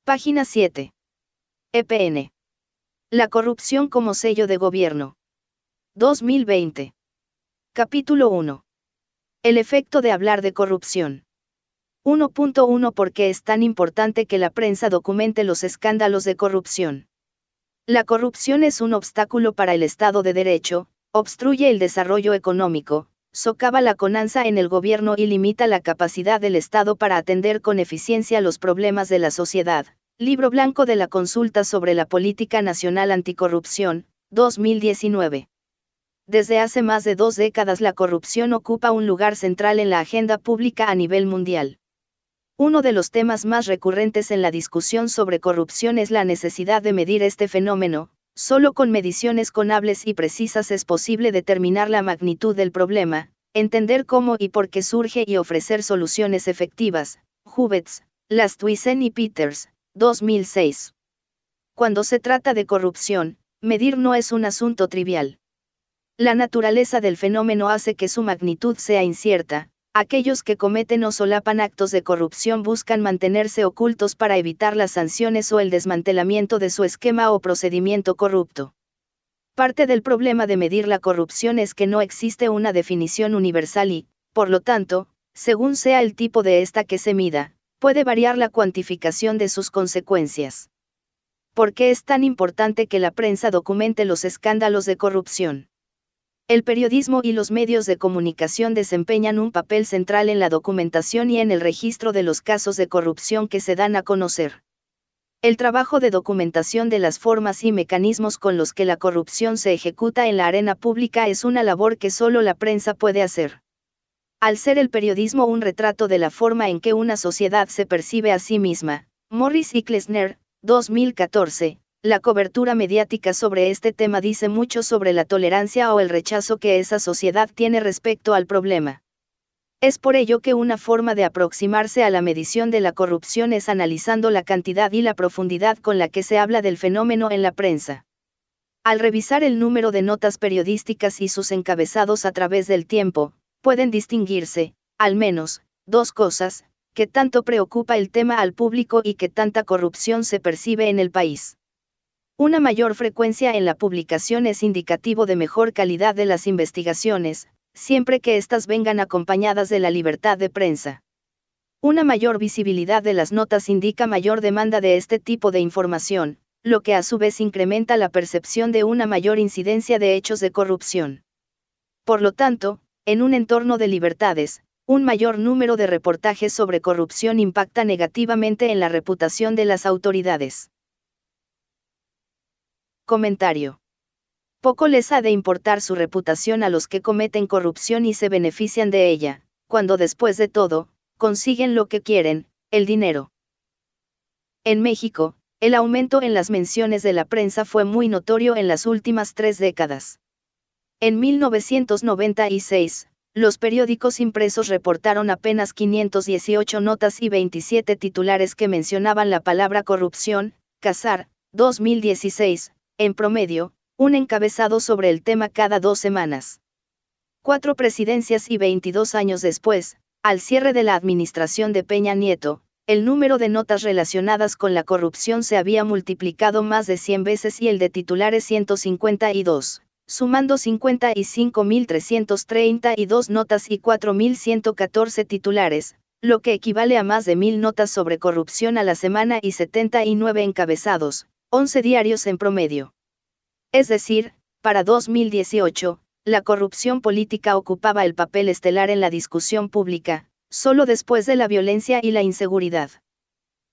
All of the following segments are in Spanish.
Página 7. EPN. La corrupción como sello de gobierno. 2020. Capítulo 1. El efecto de hablar de corrupción. 1.1 ¿Por qué es tan importante que la prensa documente los escándalos de corrupción? La corrupción es un obstáculo para el Estado de Derecho, obstruye el desarrollo económico, socava la confianza en el gobierno y limita la capacidad del Estado para atender con eficiencia los problemas de la sociedad. Libro Blanco de la Consulta sobre la Política Nacional Anticorrupción, 2019. Desde hace más de 2 décadas la corrupción ocupa un lugar central en la agenda pública a nivel mundial. Uno de los temas más recurrentes en la discusión sobre corrupción es la necesidad de medir este fenómeno. Solo con mediciones conables y precisas es posible determinar la magnitud del problema, entender cómo y por qué surge y ofrecer soluciones efectivas. Hubets, Lastwisen y Peters, 2006. Cuando se trata de corrupción, medir no es un asunto trivial. La naturaleza del fenómeno hace que su magnitud sea incierta. Aquellos que cometen o solapan actos de corrupción buscan mantenerse ocultos para evitar las sanciones o el desmantelamiento de su esquema o procedimiento corrupto. Parte del problema de medir la corrupción es que no existe una definición universal y, por lo tanto, según sea el tipo de esta que se mida, puede variar la cuantificación de sus consecuencias. ¿Por qué es tan importante que la prensa documente los escándalos de corrupción? El periodismo y los medios de comunicación desempeñan un papel central en la documentación y en el registro de los casos de corrupción que se dan a conocer. El trabajo de documentación de las formas y mecanismos con los que la corrupción se ejecuta en la arena pública es una labor que solo la prensa puede hacer. Al ser el periodismo un retrato de la forma en que una sociedad se percibe a sí misma, Morris y Klesner, 2014, la cobertura mediática sobre este tema dice mucho sobre la tolerancia o el rechazo que esa sociedad tiene respecto al problema. Es por ello que una forma de aproximarse a la medición de la corrupción es analizando la cantidad y la profundidad con la que se habla del fenómeno en la prensa. Al revisar el número de notas periodísticas y sus encabezados a través del tiempo, pueden distinguirse, al menos, dos cosas: que tanto preocupa el tema al público y que tanta corrupción se percibe en el país. Una mayor frecuencia en la publicación es indicativo de mejor calidad de las investigaciones, siempre que éstas vengan acompañadas de la libertad de prensa. Una mayor visibilidad de las notas indica mayor demanda de este tipo de información, lo que a su vez incrementa la percepción de una mayor incidencia de hechos de corrupción. Por lo tanto, en un entorno de libertades, un mayor número de reportajes sobre corrupción impacta negativamente en la reputación de las autoridades. Comentario. Poco les ha de importar su reputación a los que cometen corrupción y se benefician de ella, cuando después de todo, consiguen lo que quieren, el dinero. En México, el aumento en las menciones de la prensa fue muy notorio en las últimas 3 décadas. En 1996, los periódicos impresos reportaron apenas 518 notas y 27 titulares que mencionaban la palabra corrupción. Casar, 2016, en promedio, un encabezado sobre el tema cada 2 semanas. 4 presidencias y 22 años después, al cierre de la administración de Peña Nieto, el número de notas relacionadas con la corrupción se había multiplicado más de 100 veces y el de titulares 152, sumando 55.332 notas y 4.114 titulares, lo que equivale a más de 1.000 notas sobre corrupción a la semana y 79 encabezados, 11 diarios en promedio. Es decir, para 2018, la corrupción política ocupaba el papel estelar en la discusión pública, solo después de la violencia y la inseguridad.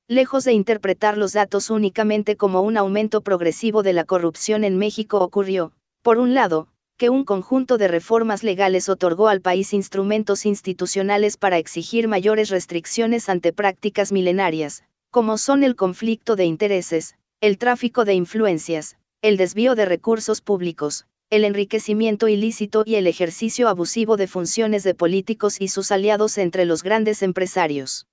Lejos de interpretar los datos únicamente como un aumento progresivo de la corrupción en México, ocurrió, por un lado, que un conjunto de reformas legales otorgó al país instrumentos institucionales para exigir mayores restricciones ante prácticas milenarias, como son el conflicto de intereses, el tráfico de influencias, el desvío de recursos públicos, el enriquecimiento ilícito y el ejercicio abusivo de funciones de políticos y sus aliados entre los grandes empresarios.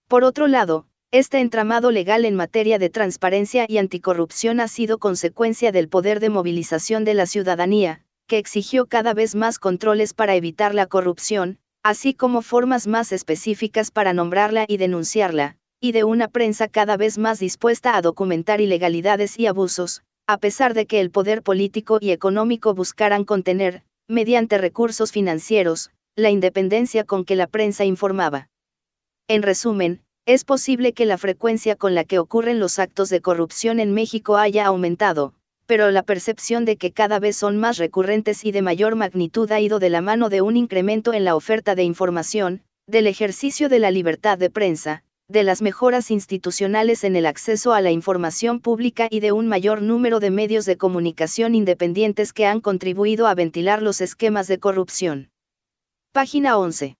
Por otro lado, este entramado legal en materia de transparencia y anticorrupción ha sido consecuencia del poder de movilización de la ciudadanía, que exigió cada vez más controles para evitar la corrupción, así como formas más específicas para nombrarla y denunciarla, y de una prensa cada vez más dispuesta a documentar ilegalidades y abusos, a pesar de que el poder político y económico buscaran contener, mediante recursos financieros, la independencia con que la prensa informaba. En resumen, es posible que la frecuencia con la que ocurren los actos de corrupción en México haya aumentado, pero la percepción de que cada vez son más recurrentes y de mayor magnitud ha ido de la mano de un incremento en la oferta de información, del ejercicio de la libertad de prensa, de las mejoras institucionales en el acceso a la información pública y de un mayor número de medios de comunicación independientes que han contribuido a ventilar los esquemas de corrupción. Página 11.